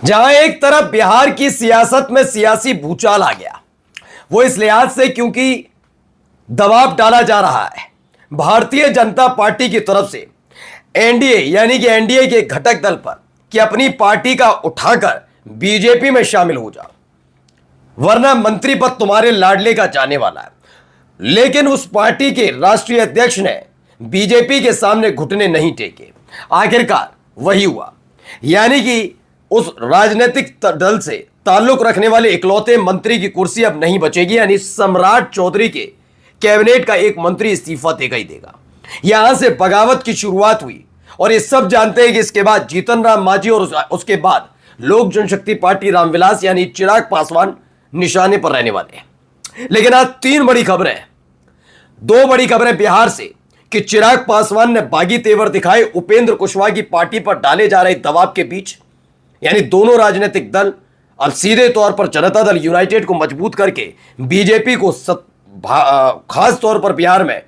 जहां एक तरफ बिहार की सियासत में सियासी भूचाल आ गया, वो इस लिहाज से क्योंकि दबाव डाला जा रहा है भारतीय जनता पार्टी की तरफ से एनडीए यानी कि एनडीए के घटक दल पर कि अपनी पार्टी का उठाकर बीजेपी में शामिल हो जाओ, वरना मंत्री पद तुम्हारे लाडले का जाने वाला है। लेकिन उस पार्टी के राष्ट्रीय अध्यक्ष ने बीजेपी के सामने घुटने नहीं टेके। आखिरकार वही हुआ, यानी कि उस राजनीतिक दल से ताल्लुक रखने वाले इकलौते मंत्री की कुर्सी अब नहीं बचेगी, यानी सम्राट चौधरी के कैबिनेट का एक मंत्री इस्तीफा देगा ही देगा। यहां से बगावत की शुरुआत हुई और ये सब जानते हैं कि इसके बाद जीतन राम मांझी और उसके बाद लोक जनशक्ति पार्टी रामविलास यानी चिराग पासवान निशाने पर रहने वाले हैं। लेकिन आज दो बड़ी खबरें बिहार से कि चिराग पासवान ने बागी तेवर दिखाए उपेंद्र कुशवाहा की पार्टी पर डाले जा रहे दबाव के बीच, यानी दोनों राजनीतिक दल अब सीधे तौर पर जनता दल यूनाइटेड को मजबूत करके बीजेपी को खास तौर पर बिहार में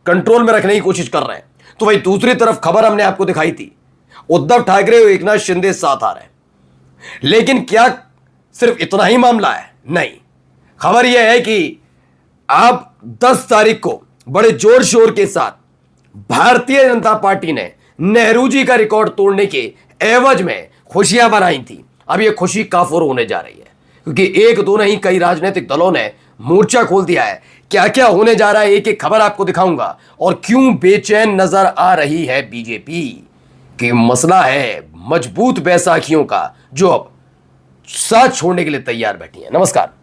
कंट्रोल में रखने की कोशिश कर रहे हैं। तो वही दूसरी तरफ खबर हमने आपको दिखाई थी, उद्धव ठाकरे और एकनाथ शिंदे साथ आ रहे हैं। लेकिन क्या सिर्फ इतना ही मामला है? नहीं, खबर यह है कि आप 10 तारीख को बड़े जोर शोर के साथ भारतीय जनता पार्टी ने नेहरू जी का रिकॉर्ड तोड़ने के एवज में खुशियां बनाई थी। अब यह खुशी काफुर होने जा रही है, क्योंकि एक दो नहीं कई राजनीतिक दलों ने मोर्चा खोल दिया है। क्या क्या होने जा रहा है एक एक खबर आपको दिखाऊंगा, और क्यों बेचैन नजर आ रही है बीजेपी कि मसला है मजबूत बैसाखियों का जो अब साथ छोड़ने के लिए तैयार बैठी है। नमस्कार,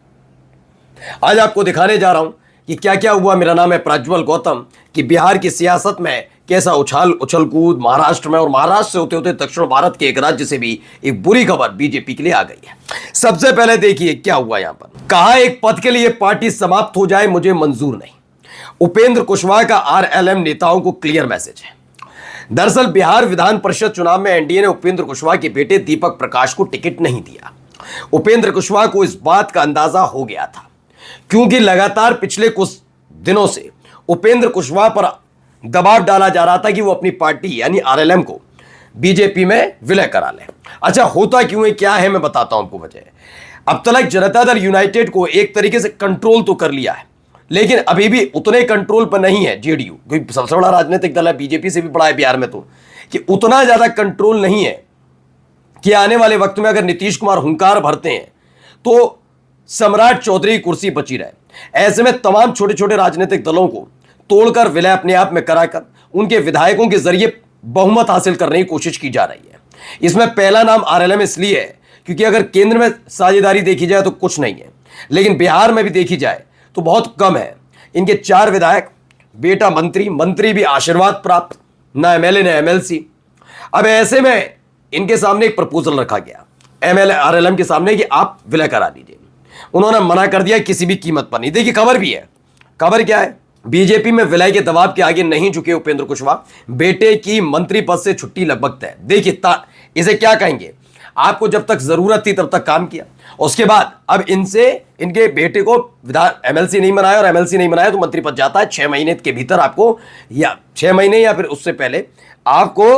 आज आपको दिखाने जा रहा हूं कि क्या क्या हुआ। मेरा नाम है प्रज्वल गौतम। कि बिहार की सियासत में कैसा उछल कूद महाराष्ट्र में, और महाराष्ट्र से होते होते दक्षिण भारत के एक राज्य से भी एक बुरी खबर बीजेपी के लिए आ गई है। सबसे पहले देखिए क्या हुआ यहां पर। कहा एक पद के लिए पार्टी समाप्त हो जाए मुझे मंजूर नहीं। उपेंद्र कुशवाहा का आरएलएम नेताओं को क्लियर मैसेज है। दरअसल बिहार विधान परिषद चुनाव में एनडीए ने उपेंद्र कुशवाहा के बेटे दीपक प्रकाश को टिकट नहीं दिया। उपेंद्र कुशवाहा को इस बात का अंदाजा हो गया था, क्योंकि लगातार पिछले कुछ दिनों से उपेंद्र कुशवाहा पर दबाव डाला जा रहा था कि वो अपनी पार्टी यानी आरएलएम को बीजेपी में विलय करा ले। अच्छा, होता क्यों है, क्या है, मैं बताता हूं आपको वजह। अब तक जनता दल यूनाइटेड को एक तरीके से कंट्रोल तो कर लिया है, लेकिन अभी भी उतने कंट्रोल पर नहीं है जेडीयू, क्योंकि सबसे बड़ा राजनीतिक दल है, बीजेपी से भी बड़ा है बिहार में, तो कि उतना ज्यादा कंट्रोल नहीं है कि आने वाले वक्त में अगर नीतीश कुमार हुंकार भरते हैं तो सम्राट चौधरी की कुर्सी बची रहे। ऐसे में तमाम छोटे छोटे राजनीतिक दलों को तोड़कर विलय अपने आप में कराकर उनके विधायकों के जरिए बहुमत हासिल करने की कोशिश की जा रही है। इसमें पहला नाम आरएलएम इसलिए है क्योंकि अगर केंद्र में साझेदारी देखी जाए तो कुछ नहीं है, लेकिन बिहार में भी देखी जाए तो बहुत कम है। इनके 4 विधायक, बेटा मंत्री भी आशीर्वाद प्राप्त, ना एमएलए ना एमएलसी। अब ऐसे में इनके सामने एक प्रपोजल रखा गया एमएलए आरएलएम के सामने कि आप विलय करा दीजिए। उन्होंने मना कर दिया किसी भी कीमत पर नहीं। देखिए खबर भी है, खबर क्या है, बीजेपी में विलय के दबाव के आगे नहीं झुके उपेंद्र कुशवाहा, बेटे की मंत्री पद से छुट्टी लगभग तय। देखिए इसे क्या कहेंगे, आपको जब तक जरूरत थी तब तक काम किया, उसके बाद अब इनके बेटे को विधान एमएलसी नहीं बनाया, और एमएलसी नहीं बनाया तो मंत्री पद जाता है 6 महीने के भीतर आपको, या 6 महीने या फिर उससे पहले आपको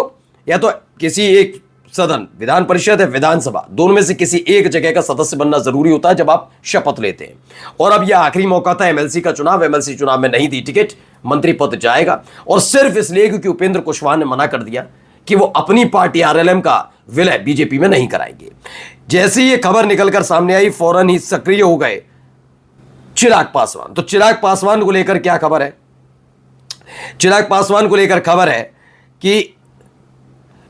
या तो किसी एक सदन, विधान परिषद है विधानसभा, दोनों में से किसी एक जगह का सदस्य बनना जरूरी होता है जब आप शपथ लेते हैं। और अब यह आखिरी मौका था एमएलसी का चुनाव, एमएलसी चुनाव में नहीं दी टिकट, मंत्री पद जाएगा, और सिर्फ इसलिए क्योंकि उपेंद्र कुशवाहा ने मना कर दिया कि वो अपनी पार्टी आरएलएम का विलय बीजेपी में नहीं कराएंगे। जैसे ही ये खबर निकलकर सामने आई फौरन ही सक्रिय हो गए चिराग पासवान। तो चिराग पासवान को लेकर क्या खबर है? चिराग पासवान को लेकर खबर है कि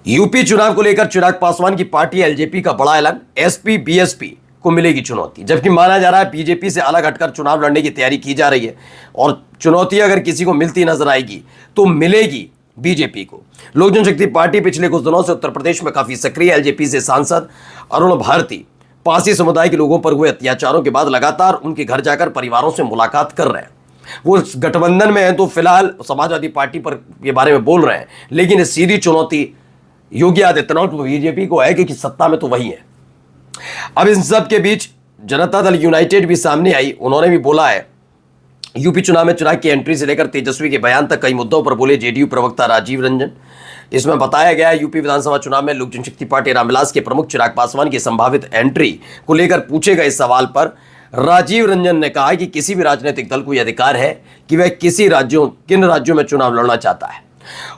यूपी चुनाव को लेकर चिराग पासवान की पार्टी एलजेपी का बड़ा ऐलान, एसपी बीएसपी को मिलेगी चुनौती। जबकि माना जा रहा है बीजेपी से अलग हटकर चुनाव लड़ने की तैयारी की जा रही है, और चुनौती अगर किसी को मिलती नजर आएगी तो मिलेगी बीजेपी को। लोक जनशक्ति पार्टी पिछले कुछ दिनों से उत्तर प्रदेश में काफी सक्रिय। एलजेपी से सांसद अरुण भारती पारसी समुदाय के लोगों पर हुए अत्याचारों के बाद लगातार उनके घर जाकर परिवारों से मुलाकात कर रहे हैं। वो गठबंधन में है तो फिलहाल समाजवादी पार्टी पर के बारे में बोल रहे हैं, लेकिन सीधी चुनौती योगी आदित्यनाथ बीजेपी को है, क्योंकि सत्ता में तो वही है। अब इन सब के बीच जनता दल यूनाइटेड भी सामने आई। उन्होंने भी बोला है, यूपी चुनाव में चुनाव की एंट्री से लेकर तेजस्वी के बयान तक कई मुद्दों पर बोले जेडीयू प्रवक्ता राजीव रंजन। इसमें बताया गया है यूपी विधानसभा चुनाव में लोक जनशक्ति पार्टी रामविलास के प्रमुख चिराग पासवान की संभावित एंट्री को लेकर पूछे गए सवाल पर राजीव रंजन ने कहा कि किसी भी राजनीतिक दल को यह अधिकार है कि वह किन राज्यों में चुनाव लड़ना चाहता है।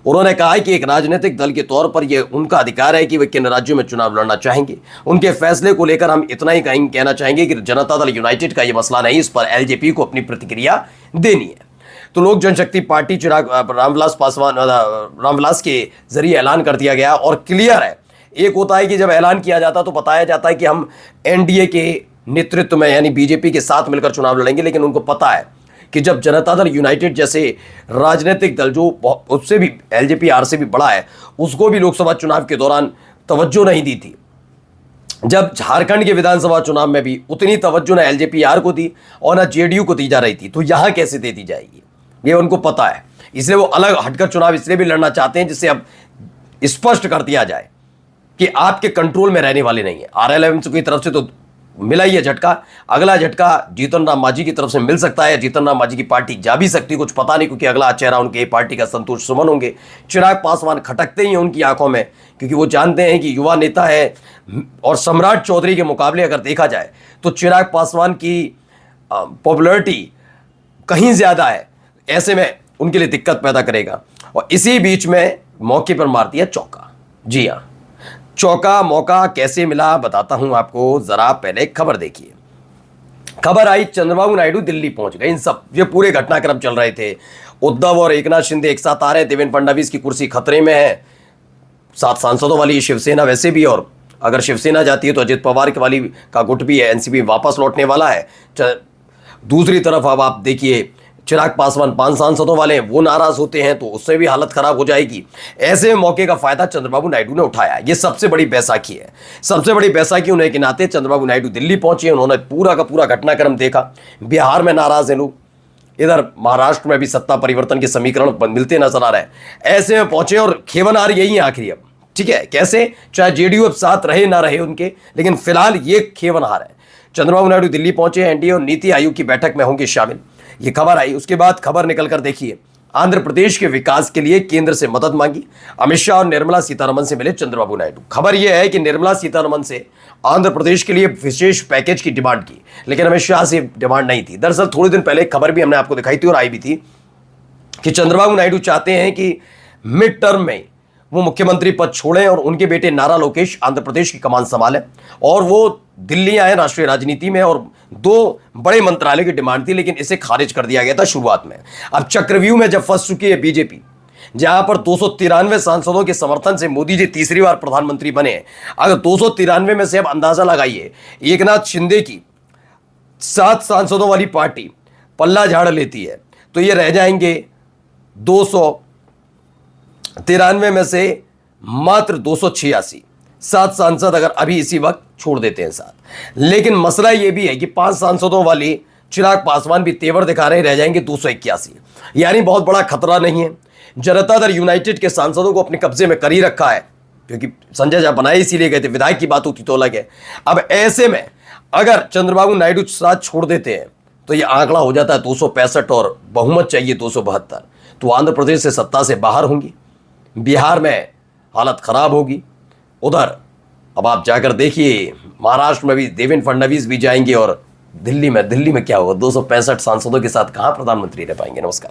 उन्होंने कहा कि एक राजनीतिक दल के तौर पर यह उनका अधिकार है कि वे किन राज्यों में चुनाव लड़ना चाहेंगे। उनके फैसले को लेकर हम इतना ही कहना चाहेंगे कि जनता दल यूनाइटेड का यह मसला नहीं, इस पर एलजेपी को अपनी प्रतिक्रिया देनी है। तो लोक जनशक्ति पार्टी चिराग रामविलास के जरिए ऐलान कर दिया गया और क्लियर है। एक होता है कि जब ऐलान किया जाता तो बताया जाता है कि हम एनडीए के नेतृत्व में यानी बीजेपी के साथ मिलकर चुनाव लड़ेंगे, लेकिन उनको पता है कि जब जनता दल यूनाइटेड जैसे राजनीतिक दल जो उससे भी एलजेपी आर से भी बड़ा है, उसको भी लोकसभा चुनाव के दौरान तवज्जो नहीं दी थी। जब झारखंड के विधानसभा चुनाव में भी उतनी तवज्जो ना एलजेपी आर को दी और ना जेडीयू को दी जा रही थी, तो यहां कैसे दे दी जाएगी ये उनको पता है। इसलिए वो अलग हटकर चुनाव इसलिए भी लड़ना चाहते हैं जिससे अब स्पष्ट कर दिया जाए कि आपके कंट्रोल में रहने वाले नहीं है। आरएलएम की तरफ से तो मिला ही है झटका, अगला झटका जीतन राम मांझी की तरफ से मिल सकता है। जीतन राम मांझी की पार्टी जा भी सकती है, कुछ पता नहीं, क्योंकि अगला चेहरा उनके पार्टी का संतोष सुमन होंगे। चिराग पासवान खटकते ही हैं उनकी आंखों में, क्योंकि वो जानते हैं कि युवा नेता है और सम्राट चौधरी के मुकाबले अगर देखा जाए तो चिराग पासवान की पॉपुलैरिटी कहीं ज्यादा है। ऐसे में उनके लिए दिक्कत पैदा करेगा और इसी बीच में मौके पर मार दिया चौका। जी हाँ, चौका मौका कैसे मिला बताता हूं आपको, जरा पहले खबर देखिए। खबर आई चंद्रबाबू नायडू दिल्ली पहुंच गए। इन सब ये पूरे घटनाक्रम चल रहे थे। उद्धव और एकनाथ शिंदे एक साथ आ रहे हैं, देवेंद्र फडणवीस की कुर्सी खतरे में है। 7 सांसदों वाली शिवसेना वैसे भी, और अगर शिवसेना जाती है तो अजित पवार के वाली का गुट भी है, एनसीपी वापस लौटने वाला है। दूसरी तरफ अब आप देखिए चिराग पासवान 5 सांसदों वाले हैं, वो नाराज होते हैं तो उससे भी हालत खराब हो जाएगी। ऐसे मौके का फायदा चंद्रबाबू नायडू ने उठाया। ये सबसे बड़ी बैसाखी है। सबसे बड़ी बैसाखी होने के नाते चंद्रबाबू नायडू दिल्ली पहुंचे, उन्होंने पूरा का पूरा घटनाक्रम देखा। बिहार में नाराज हैं लोग, इधर महाराष्ट्र में भी सत्ता परिवर्तन के समीकरण मिलते नजर आ रहे हैं। ऐसे में पहुंचे और खेवनहार यही है आखिरी अब, ठीक है। कैसे, चाहे जेडीयू अब साथ रहे ना रहे उनके, लेकिन फिलहाल ये खेवनहार है। चंद्रबाबू नायडू दिल्ली पहुंचे, एनडीए और नीति आयोग की बैठक में होंगे शामिल, ये खबर आई। उसके बाद खबर निकलकर देखिए, आंध्र प्रदेश के विकास के लिए केंद्र से मदद मांगी। अमित शाह और निर्मला सीतारमण से मिले चंद्रबाबू नायडू। खबर यह है कि निर्मला सीतारमण से आंध्र प्रदेश के लिए विशेष पैकेज की डिमांड की, लेकिन अमित शाह से डिमांड नहीं थी। दरअसल थोड़े दिन पहले खबर भी हमने आपको दिखाई थी और आई भी थी कि चंद्रबाबू नायडू चाहते हैं कि मिड टर्म में वो मुख्यमंत्री पद छोड़ें और उनके बेटे नारा लोकेश आंध्र प्रदेश की कमान संभालें, और वो दिल्ली आए राष्ट्रीय राजनीति में। और 2 बड़े मंत्रालय की डिमांड थी, लेकिन इसे खारिज कर दिया गया था शुरुआत में। अब चक्रव्यूह में जब फंस चुकी है बीजेपी, जहां पर 293 सांसदों के समर्थन से मोदी जी तीसरी बार प्रधानमंत्री बने हैं। अगर 293 में से अब अंदाजा लगाइए, एकनाथ शिंदे की 7 सांसदों वाली पार्टी पल्ला झाड़ लेती है तो ये रह जाएंगे 293 में से मात्र 286। 7 सांसद अगर अभी इसी वक्त छोड़ देते हैं साथ। लेकिन मसला यह भी है कि 5 सांसदों वाली चिराग पासवान भी तेवर दिखा रहे, रह जाएंगे 281। यानी बहुत बड़ा खतरा नहीं है। जनता दल यूनाइटेड के सांसदों को अपने कब्जे में कर ही रखा है, क्योंकि संजय झा बनाए इसीलिए गए थे, विधायक की बात होती तो अलग है। अब ऐसे में अगर चंद्रबाबू नायडू साथ छोड़ देते हैं तो यह आंकड़ा हो जाता है 265 और बहुमत चाहिए 272, तो आंध्र प्रदेश से सत्ता से बाहर होंगी। बिहार में हालत खराब होगी। उधर अब आप जाकर देखिए, महाराष्ट्र में भी देवेंद्र फडणवीस भी जाएंगे और दिल्ली में क्या होगा, 265 सांसदों के साथ कहां प्रधानमंत्री रह पाएंगे। नमस्कार।